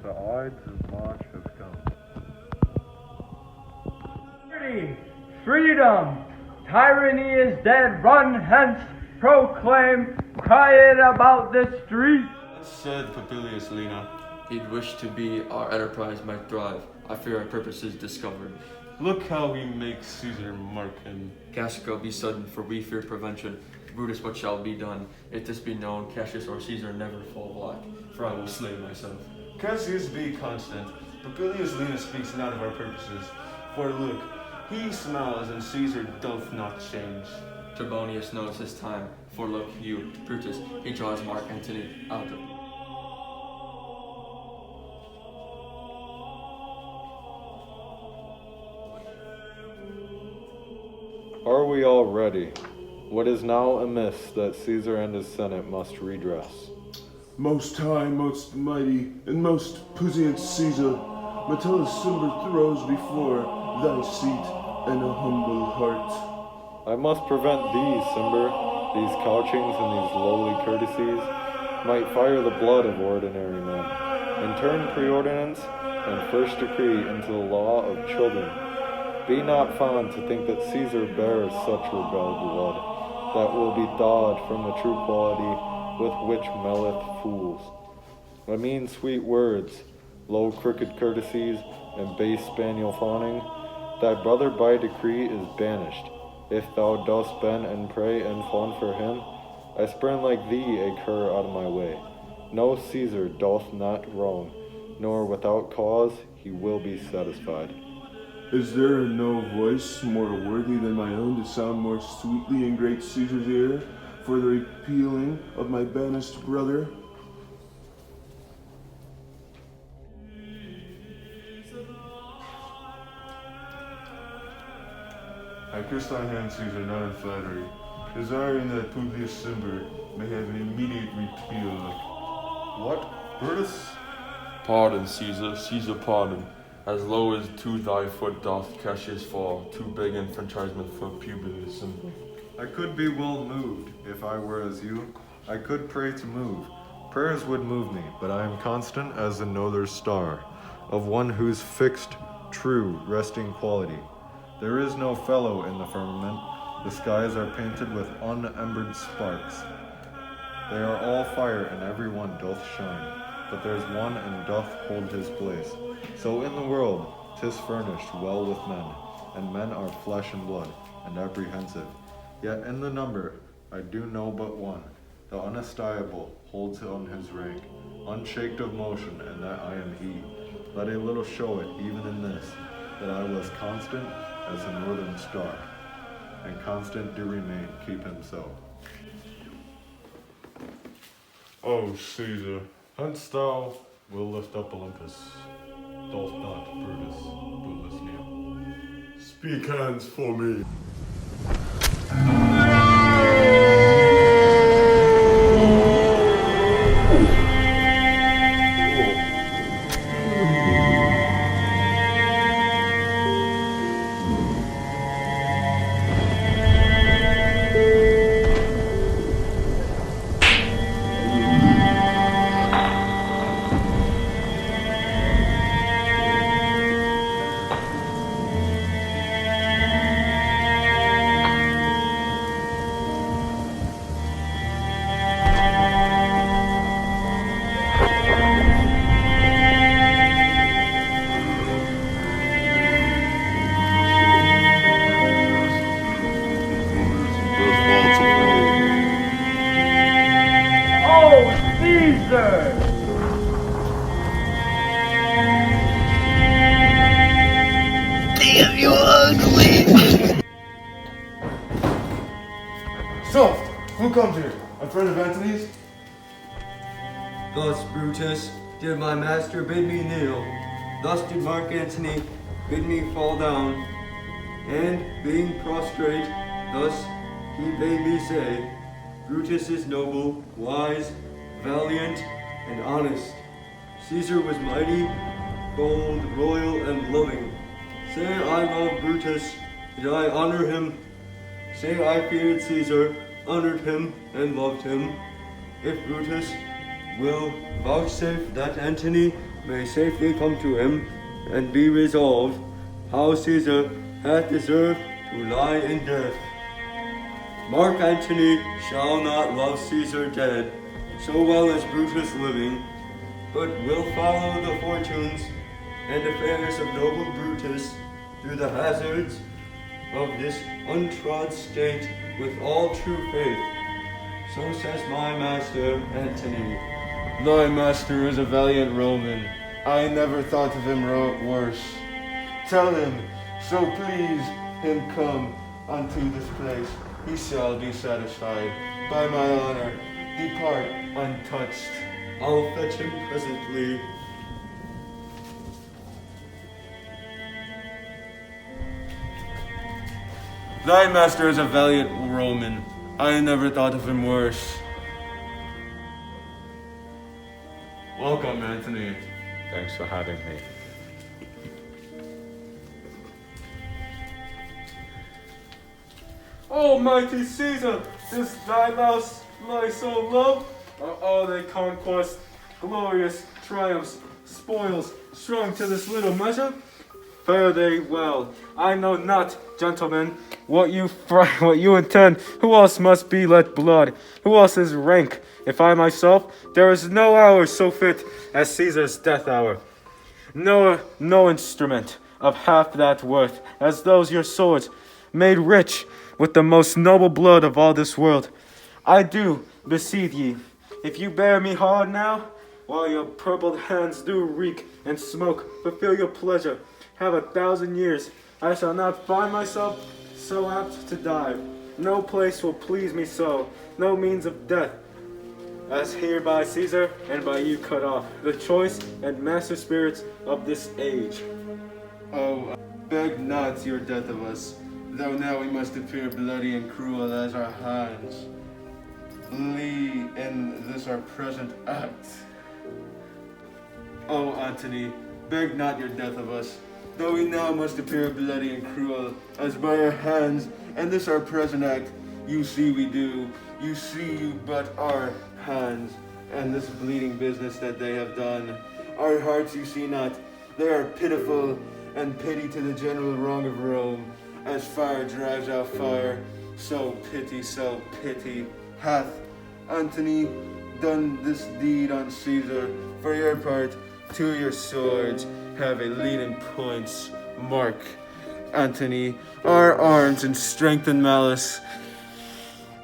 the Ides of March have come. Liberty, freedom, tyranny is dead, run hence, proclaim, cry it about the streets. Said Papilius Lena. He'd wish to be our enterprise might thrive. I fear our purpose is discovered. Look how he makes Caesar mark him. Cassico, be sudden, for we fear prevention. Brutus, what shall be done? If this be known, Cassius or Caesar never fall black, for I will slay myself. Cassius be constant. Papilius Lena speaks not of our purposes. For look, he smiles and Caesar doth not change. Trebonius knows his time, for look you, Brutus, he draws Mark Antony out of. Are we all ready? What is now amiss that Caesar and his Senate must redress? Most high, most mighty, and most puissant Caesar, Metellus Cimber throws before thy seat and a humble heart. I must prevent these, Cimber, these couchings and these lowly courtesies, might fire the blood of ordinary men, and turn preordinance and first decree into the law of children. Be not fond to think that Caesar bears such rebelled blood, that will be thawed from the true quality with which melleth fools. I mean sweet words, low crooked courtesies, and base spaniel fawning. Thy brother by decree is banished. If thou dost bend and pray and fawn for him, I spurn like thee a cur out of my way. No Caesar doth not wrong, nor without cause he will be satisfied. Is there no voice more worthy than my own to sound more sweetly in great Caesar's ear for the repealing of my banished brother? I kiss thy hand, Caesar, not in flattery, desiring that Publius Cimber may have an immediate repeal. What, Brutus? Pardon, Caesar, Caesar, pardon. As low as to thy foot doth Cassius fall, too big enfranchisement for Publius Cimber. I could be well moved, if I were as you. I could pray to move. Prayers would move me, but I am constant as the northern star, of one whose fixed, true, resting quality. There is no fellow in the firmament. The skies are painted with unembered sparks. They are all fire, and every one doth shine. But there's one and doth hold his place. So in the world 'tis furnished well with men, and men are flesh and blood, and apprehensive. Yet in the number I do know but one. The unestiable holds on his rank, unshaked of motion, and that I am he. Let a little show it even in this, that I was constant as a northern star, and constant do remain, keep him so. O Caesar, hence thou will lift up Olympus. Doth not Brutus bootless kneel. Speak hands for me. Caesar! Damn, you ugly! Soft! Who comes here? A friend of Antony's? Thus, Brutus, did my master bid me kneel. Thus did Mark Antony bid me fall down. And, being prostrate, thus he bade me say, Brutus is noble, wise, valiant, and honest. Caesar was mighty, bold, royal, and loving. Say I loved Brutus, did I honor him? Say I feared Caesar, honored him, and loved him. If Brutus will vouchsafe that Antony may safely come to him, and be resolved how Caesar hath deserved to lie in death. Mark Antony shall not love Caesar dead so well as Brutus living, but will follow the fortunes and affairs of noble Brutus through the hazards of this untrod state with all true faith. So says my master Antony. Thy master is a valiant Roman. I never thought of him worse. Tell him, so please him come unto this place. He shall be satisfied. By my honor, depart untouched. I'll fetch him presently. Thy master is a valiant Roman. I never thought of him worse. Welcome, Antony. Thanks for having me. Almighty Caesar, does thy mouse my soul love? Are all thy conquests, glorious triumphs, spoils, strung to this little measure? Fare they well. I know not, gentlemen, what you intend. Who else must be let blood? Who else is rank? If I myself, there is no hour so fit as Caesar's death hour. No instrument of half that worth as those your swords, made rich with the most noble blood of all this world. I do beseech ye, if you bear me hard now, while your purpled hands do reek and smoke, fulfill your pleasure, have 1,000 years, I shall not find myself so apt to die. No place will please me so, no means of death, as here by Caesar and by you cut off, the choice and master spirits of this age. Oh, beg not your death of us, though now we must appear bloody and cruel as our hands lee in this our present act. Oh, Antony, beg not your death of us, though we now must appear bloody and cruel as by our hands and this our present act you see we do. You see you but our hands and this bleeding business that they have done. Our hearts you see not, they are pitiful and pity to the general wrong of Rome. As fire drives out fire, so pity hath Antony done this deed on Caesar. For your part, to your swords have a leading points. Mark, Antony, our arms in strength and malice,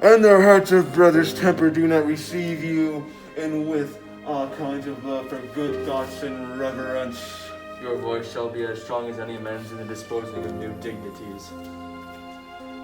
and our hearts of brothers' temper do not receive you, and with all kinds of love for good thoughts and reverence. Your voice shall be as strong as any man's in the disposing of new dignities.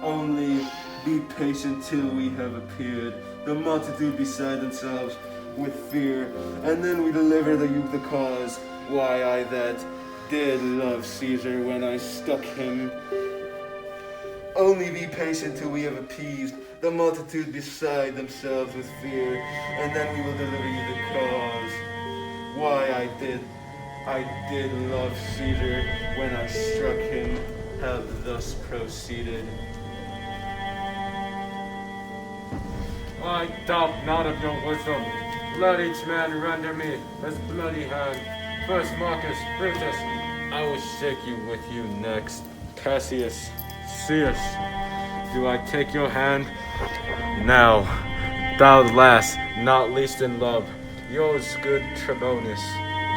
Only be patient till we have appeared, the multitude beside themselves with fear, and then we deliver you the cause why I that did love Caesar when I stuck him. Only be patient till we have appeased the multitude beside themselves with fear, and then we will deliver you the cause why I did love Caesar when I struck him, have thus proceeded. I doubt not of your wisdom. Let each man render me his bloody hand. First Marcus, Brutus, I will shake you with you next. Cassius, Caius, do I take your hand? Now, thou last, not least in love, yours good Trebonius.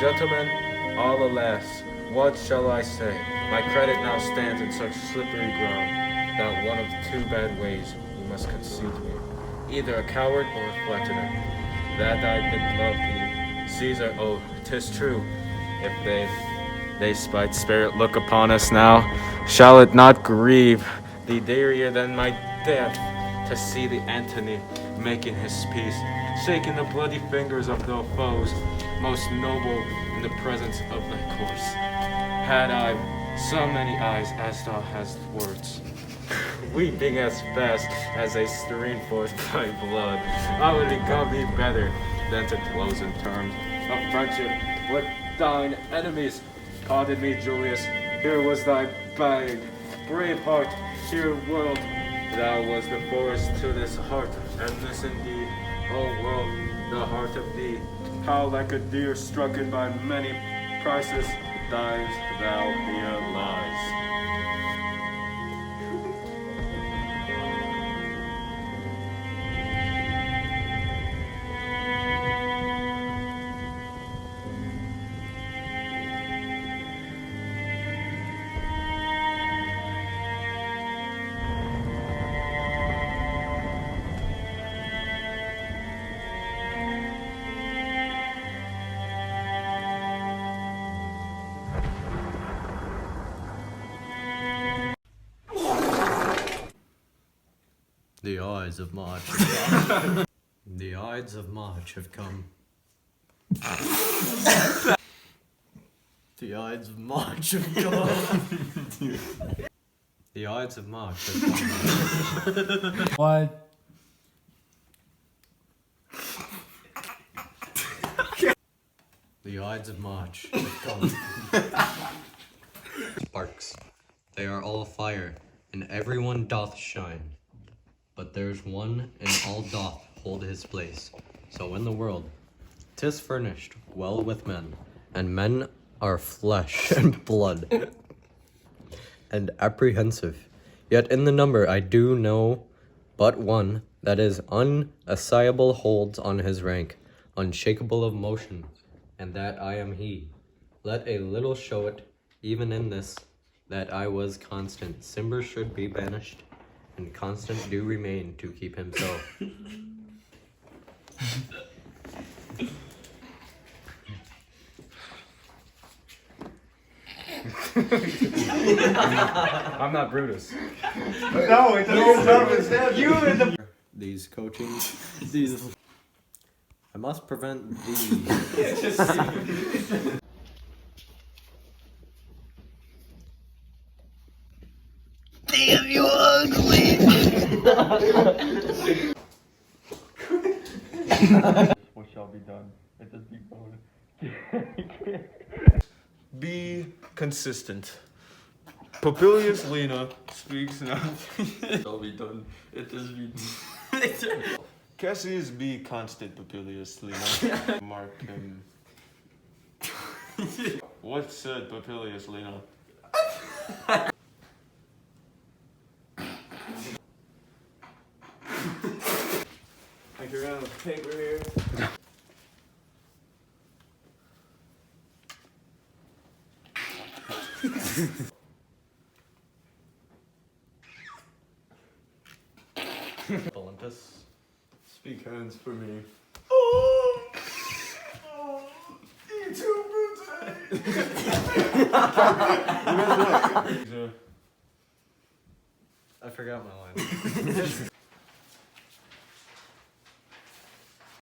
Gentlemen, all alas, what shall I say? My credit now stands in such slippery ground that one of two bad ways you must concede me. Either a coward or a flatterer. That I did love thee, Caesar, oh, 'tis true. If they spite spirit look upon us now, shall it not grieve thee dearer than my death to see the Antony making his peace, shaking the bloody fingers of their foes, most noble in the presence of thy corse. Had I so many eyes as thou hast words, weeping as fast as they stream forth thy blood, I would become thee better than to close in terms of friendship with thine enemies. Pardon me, Julius, here was thy bag. Brave heart, here world, thou was the forest to this heart, and this indeed, O world, the heart of thee, how like a deer strucken by many Crisis, dies thou here lies. The Ides of March. The Ides of March have come. The Ides of March have come. The Ides of March have come. What? The Ides of March have come. Sparks. They are all fire, and everyone doth shine. But there's one, and all doth hold his place. So in the world, 'tis furnished well with men, and men are flesh and blood, and apprehensive. Yet in the number I do know but one that is unassailable, holds on his rank, unshakable of motion, and that I am he. Let a little show it, even in this, that I was constant. Cimber should be banished, and constant do remain to keep him so. I'm not Brutus. No, it's you. These coaching, these. I must prevent these. Damn, you ugly. What shall be done? Let this be known. Be consistent. Papilius Lena speaks now. Shall be done. It is be. Cassius be constant, Papilius Lena. Mark him. What said Papilius Lena? I can run with paper here. Olympus. Speak hands for me. I forgot my line.